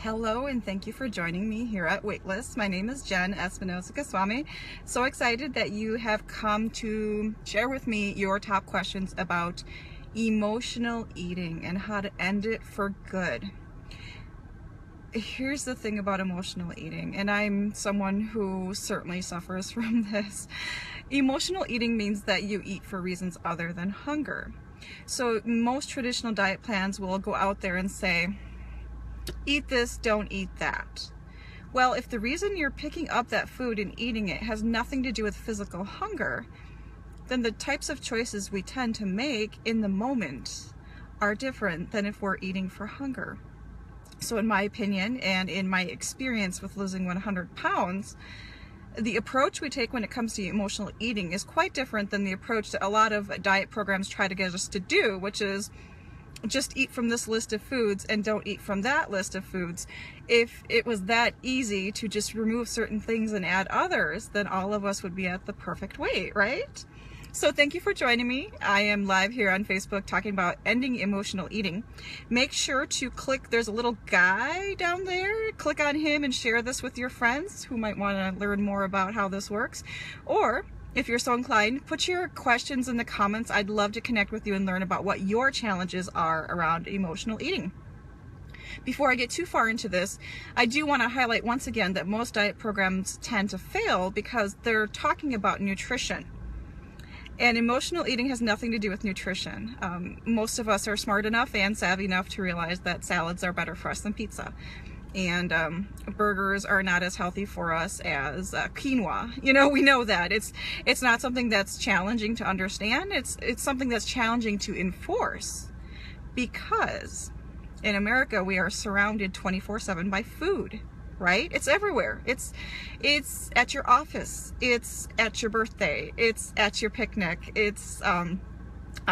Hello, and thank you for joining me here at Waitlist. My name is Jen Espinosa-Goswami. So excited that you have come to share with me your top questions about emotional eating and how to end it for good. Here's the thing about emotional eating, and I'm someone who certainly suffers from this. Emotional eating means that you eat for reasons other than hunger. So most traditional diet plans will go out there and say, eat this, don't eat that. Well, if the reason you're picking up that food and eating it has nothing to do with physical hunger, then the types of choices we tend to make in the moment are different than if we're eating for hunger. So in my opinion, and in my experience with losing 100 pounds, the approach we take when it comes to emotional eating is quite different than the approach that a lot of diet programs try to get us to do, which is just eat from this list of foods and don't eat from that list of foods. If it was that easy to just remove certain things and add others, then all of us would be at the perfect weight, right? So thank you for joining me. I am live here on Facebook talking about ending emotional eating. Make sure to click, there's a little guy down there, click on him and share this with your friends who might want to learn more about how this works. Or if you're so inclined, put your questions in the comments. I'd love to connect with you and learn about what your challenges are around emotional eating. Before I get too far into this, I do want to highlight once again that most diet programs tend to fail because they're talking about nutrition. And emotional eating has nothing to do with nutrition. Most of us are smart enough and savvy enough to realize that salads are better for us than pizza. And burgers are not as healthy for us as quinoa. You know, we know that. It's not something that's challenging to understand. It's something that's challenging to enforce, because in America we are surrounded 24/7 by food, right? It's everywhere. It's at your office. It's at your birthday. It's at your picnic. It's on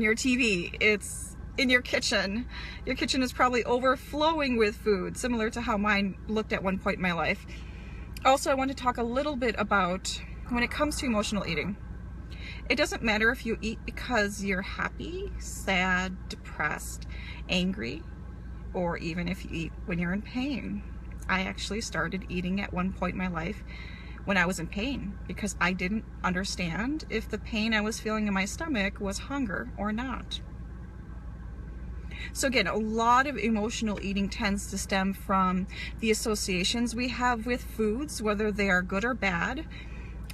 your TV. It's in your kitchen. Your kitchen is probably overflowing with food, similar to how mine looked at one point in my life. Also, I want to talk a little bit about when it comes to emotional eating. It doesn't matter if you eat because you're happy, sad, depressed, angry, or even if you eat when you're in pain. I actually started eating at one point in my life when I was in pain because I didn't understand if the pain I was feeling in my stomach was hunger or not. So again, a lot of emotional eating tends to stem from the associations we have with foods, whether they are good or bad.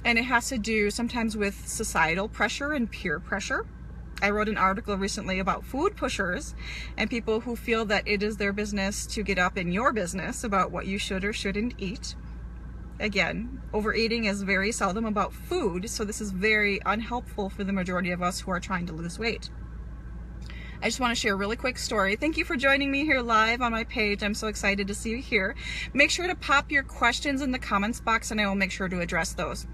And it has to do sometimes with societal pressure and peer pressure. I wrote an article recently about food pushers and people who feel that it is their business to get up in your business about what you should or shouldn't eat. Again, overeating is very seldom about food, so this is very unhelpful for the majority of us who are trying to lose weight. I just want to share a really quick story. Thank you for joining me here live on my page. I'm so excited to see you here. Make sure to pop your questions in the comments box and I will make sure to address those.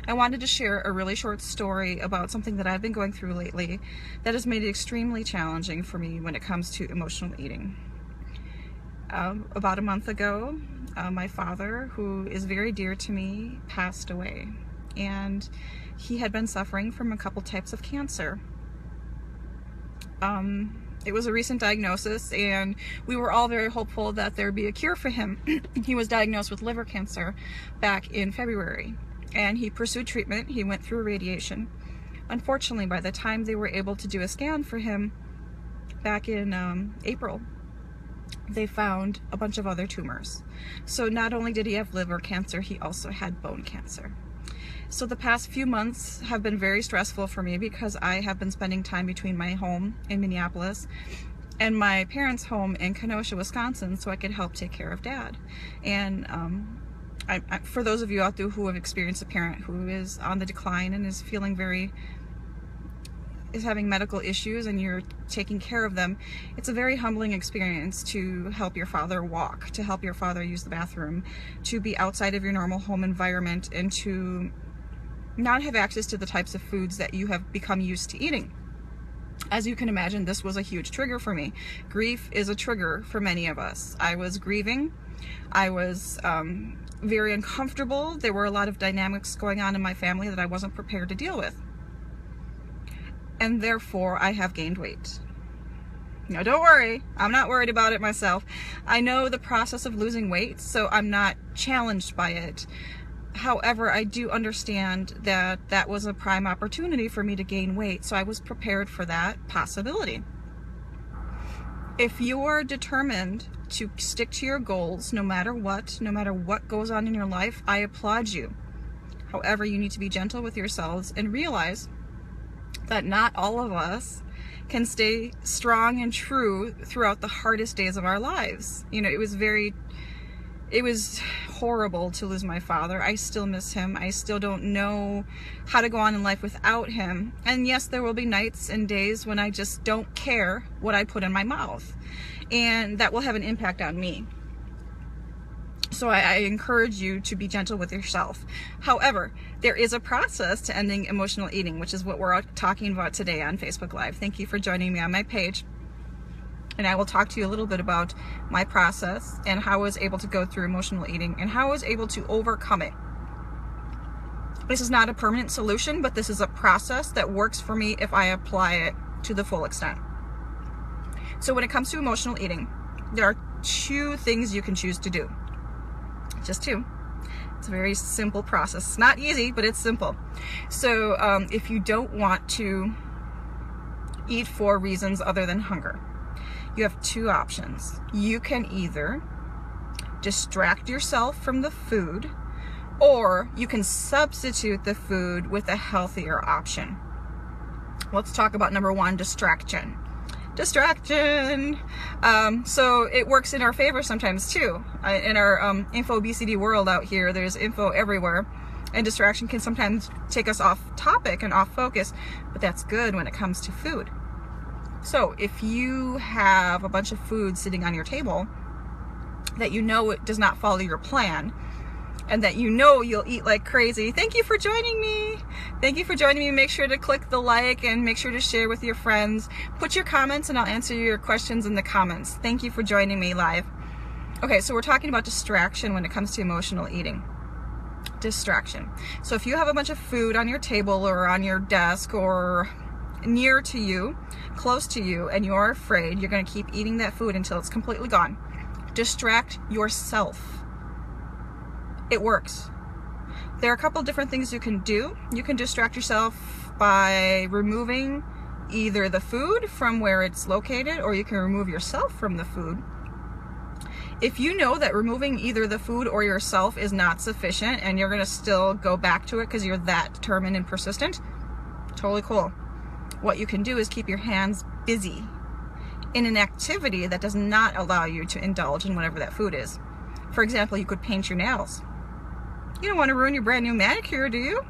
I wanted to share a really short story about something that I've been going through lately that has made it extremely challenging for me when it comes to emotional eating. About a month ago, my father, who is very dear to me, passed away. And he had been suffering from a couple types of cancer. It was a recent diagnosis and we were all very hopeful that there'd be a cure for him. He was diagnosed with liver cancer back in February and he pursued treatment. He went through radiation. Unfortunately, by the time they were able to do a scan for him back in April, they found a bunch of other tumors. So not only did he have liver cancer, he also had bone cancer. So the past few months have been very stressful for me because I have been spending time between my home in Minneapolis and my parents' home in Kenosha, Wisconsin, so I could help take care of Dad. And for those of you out there who have experienced a parent who is on the decline and is feeling is having medical issues and you're taking care of them, it's a very humbling experience to help your father walk, to help your father use the bathroom, to be outside of your normal home environment, and to not have access to the types of foods that you have become used to eating. As you can imagine, this was a huge trigger for me. Grief is a trigger for many of us. I was grieving. I was very uncomfortable. There were a lot of dynamics going on in my family that I wasn't prepared to deal with. And therefore, I have gained weight. Now don't worry, I'm not worried about it myself. I know the process of losing weight, so I'm not challenged by it. However, I do understand that that was a prime opportunity for me to gain weight, so I was prepared for that possibility. If you're determined to stick to your goals no matter what goes on in your life, I applaud you. However, you need to be gentle with yourselves and realize that not all of us can stay strong and true throughout the hardest days of our lives. You know, it was horrible to lose my father. I still miss him. I still don't know how to go on in life without him. And yes, there will be nights and days when I just don't care what I put in my mouth. And that will have an impact on me. So I encourage you to be gentle with yourself. However, there is a process to ending emotional eating, which is what we're talking about today on Facebook Live. Thank you for joining me on my page. And I will talk to you a little bit about my process and how I was able to go through emotional eating and how I was able to overcome it. This is not a permanent solution, but this is a process that works for me if I apply it to the full extent. So when it comes to emotional eating, there are 2 things you can choose to do. Just 2. It's a very simple process. It's not easy, but it's simple. So if you don't want to eat for reasons other than hunger, you have 2 options. You can either distract yourself from the food, or you can substitute the food with a healthier option. Let's talk about number 1, distraction. So it works in our favor sometimes too. In our info obesity world out here, there's info everywhere, and distraction can sometimes take us off topic and off focus, but that's good when it comes to food. So if you have a bunch of food sitting on your table that you know it does not follow your plan, and that you know you'll eat like crazy, thank you for joining me. Thank you for joining me. Make sure to click the like and make sure to share with your friends. Put your comments and I'll answer your questions in the comments. Thank you for joining me live. Okay, so we're talking about distraction when it comes to emotional eating. Distraction. So if you have a bunch of food on your table or on your desk or near to you, close to you, and you're afraid you're going to keep eating that food until it's completely gone, distract yourself. It works. There are a couple different things you can do. You can distract yourself by removing either the food from where it's located, or you can remove yourself from the food. If you know that removing either the food or yourself is not sufficient and you're going to still go back to it because you're that determined and persistent, totally cool. What you can do is keep your hands busy in an activity that does not allow you to indulge in whatever that food is. For example, you could paint your nails. You don't want to ruin your brand new manicure, do you?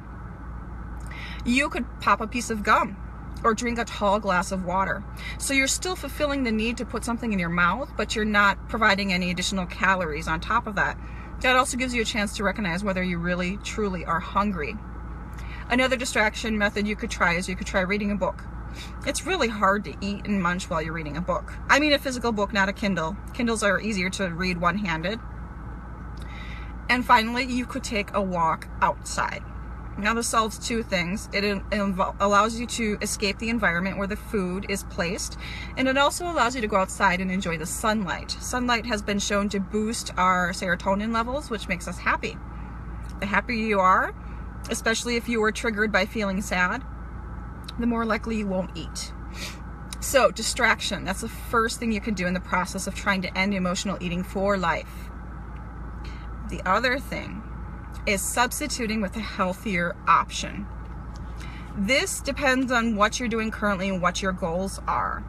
You could pop a piece of gum or drink a tall glass of water. So you're still fulfilling the need to put something in your mouth, but you're not providing any additional calories on top of that. That also gives you a chance to recognize whether you really, truly are hungry. Another distraction method you could try is you could try reading a book. It's really hard to eat and munch while you're reading a book. I mean a physical book, not a Kindle. Kindles are easier to read one-handed. And finally, you could take a walk outside. Now this solves 2 things. It allows you to escape the environment where the food is placed, and it also allows you to go outside and enjoy the sunlight. Sunlight has been shown to boost our serotonin levels, which makes us happy. The happier you are, especially if you were triggered by feeling sad, the more likely you won't eat. So distraction, that's the first thing you can do in the process of trying to end emotional eating for life. The other thing is substituting with a healthier option. This depends on what you're doing currently and what your goals are.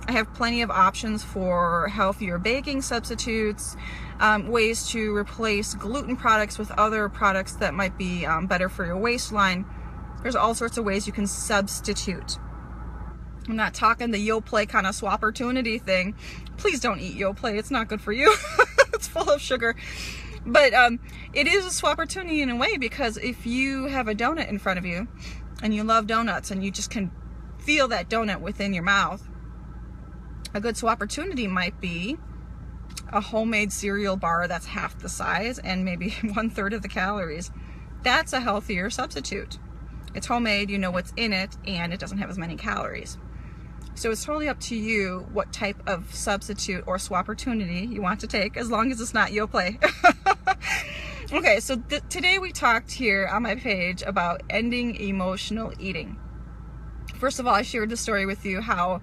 I have plenty of options for healthier baking substitutes, ways to replace gluten products with other products that might be better for your waistline. There's all sorts of ways you can substitute. I'm not talking the Yoplait kind of swap-opportunity thing. Please don't eat Yoplait. It's not good for you. It's full of sugar. But it is a swap-opportunity in a way, because if you have a donut in front of you and you love donuts and you just can feel that donut within your mouth, a good swap-opportunity might be a homemade cereal bar that's half the size and maybe 1/3 of the calories. That's a healthier substitute. It's homemade, you know what's in it, and it doesn't have as many calories. So it's totally up to you what type of substitute or swap opportunity you want to take, as long as it's not Yoplait. Okay, so today we talked here on my page about ending emotional eating. First of all, I shared the story with you how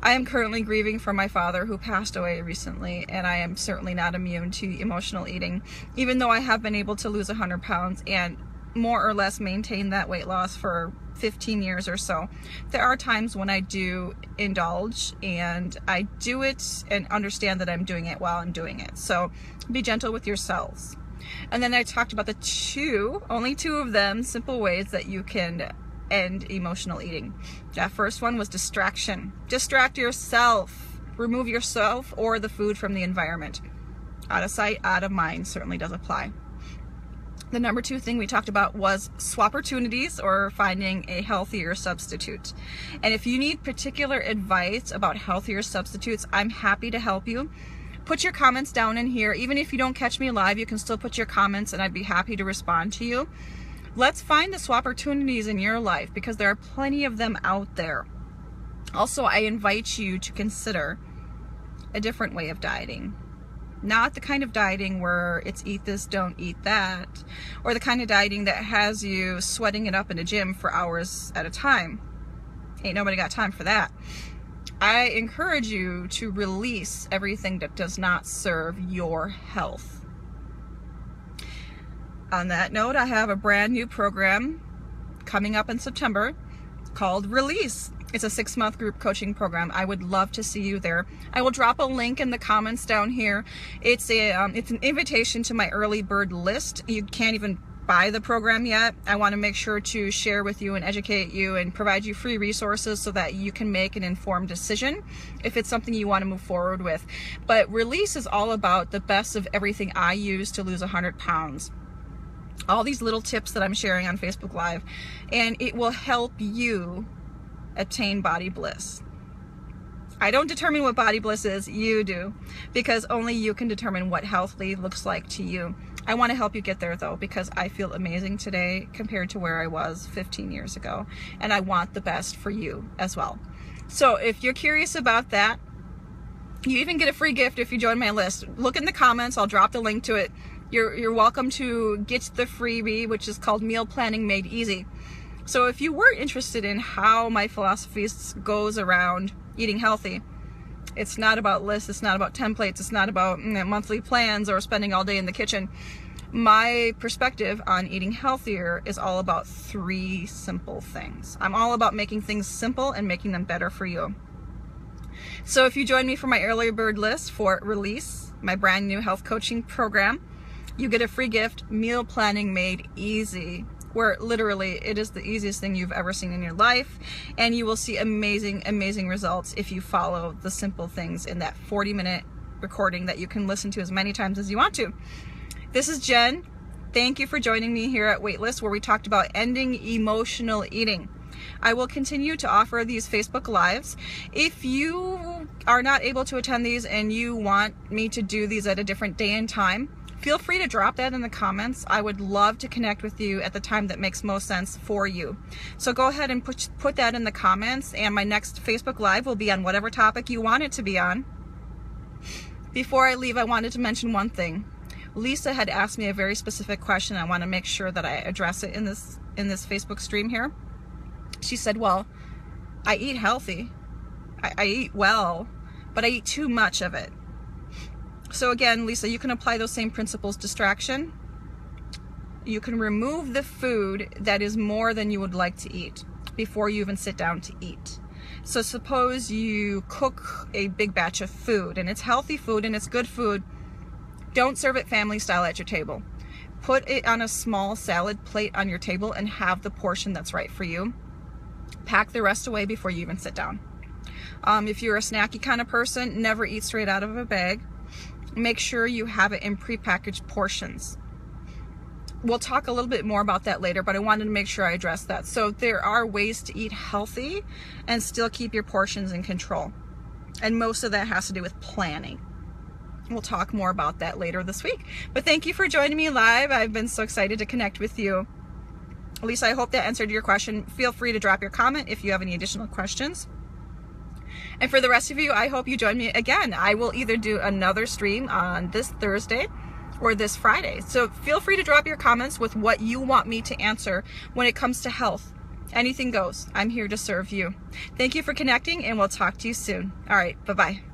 I am currently grieving for my father who passed away recently, and I am certainly not immune to emotional eating, even though I have been able to lose 100 pounds and more or less maintain that weight loss for 15 years or so. There are times when I do indulge, and I do it and understand that I'm doing it while I'm doing it. So be gentle with yourselves. And then I talked about only two of them, simple ways that you can end emotional eating. That first one was distraction. Distract yourself. Remove yourself or the food from the environment. Out of sight, out of mind certainly does apply. The number 2 thing we talked about was swap opportunities, or finding a healthier substitute. And if you need particular advice about healthier substitutes, I'm happy to help you. Put your comments down in here. Even if you don't catch me live, you can still put your comments and I'd be happy to respond to you. Let's find the swap opportunities in your life, because there are plenty of them out there. Also, I invite you to consider a different way of dieting. Not the kind of dieting where it's eat this, don't eat that, or the kind of dieting that has you sweating it up in a gym for hours at a time. Ain't nobody got time for that. I encourage you to release everything that does not serve your health. On that note, I have a brand new program coming up in September called Release. It's a 6-month group coaching program. I would love to see you there. I will drop a link in the comments down here. It's an invitation to my early bird list. You can't even buy the program yet. I want to make sure to share with you and educate you and provide you free resources so that you can make an informed decision if it's something you want to move forward with. But Release is all about the best of everything I use to lose 100 pounds. All these little tips that I'm sharing on Facebook Live, and it will help you attain body bliss. I don't determine what body bliss is, you do, because only you can determine what healthy looks like to you. I want to help you get there though, because I feel amazing today compared to where I was 15 years ago, and I want the best for you as well. So if you're curious about that, you even get a free gift if you join my list. Look in the comments, I'll drop the link to it. You're welcome to get the freebie, which is called Meal Planning Made Easy. So if you were interested in how my philosophy goes around eating healthy, it's not about lists, it's not about templates, it's not about monthly plans or spending all day in the kitchen. My perspective on eating healthier is all about 3 simple things. I'm all about making things simple and making them better for you. So if you join me for my early bird list for Release, my brand new health coaching program, you get a free gift, Meal Planning Made Easy, where literally it is the easiest thing you've ever seen in your life, and you will see amazing, amazing results if you follow the simple things in that 40-minute recording that you can listen to as many times as you want to. This is Jen. Thank you for joining me here at Waitlist, where we talked about ending emotional eating. I will continue to offer these Facebook Lives. If you are not able to attend these and you want me to do these at a different day and time, feel free to drop that in the comments. I would love to connect with you at the time that makes most sense for you. So go ahead and put that in the comments, and my next Facebook Live will be on whatever topic you want it to be on. Before I leave, I wanted to mention one thing. Lisa had asked me a very specific question. I want to make sure that I address it in this Facebook stream here. She said, well, I eat healthy. I eat well, but I eat too much of it. So again, Lisa, you can apply those same principles. Distraction. You can remove the food that is more than you would like to eat before you even sit down to eat. So suppose you cook a big batch of food, and it's healthy food and it's good food. Don't serve it family style at your table. Put it on a small salad plate on your table and have the portion that's right for you. Pack the rest away before you even sit down. If you're a snacky kind of person, never eat straight out of a bag. Make sure you have it in prepackaged portions. We'll talk a little bit more about that later, but I wanted to make sure I addressed that. So there are ways to eat healthy and still keep your portions in control. And most of that has to do with planning. We'll talk more about that later this week. But thank you for joining me live. I've been so excited to connect with you. Lisa, I hope that answered your question. Feel free to drop your comment if you have any additional questions. And for the rest of you, I hope you join me again. I will either do another stream on this Thursday or this Friday. So feel free to drop your comments with what you want me to answer when it comes to health. Anything goes. I'm here to serve you. Thank you for connecting, and we'll talk to you soon. All right, bye-bye.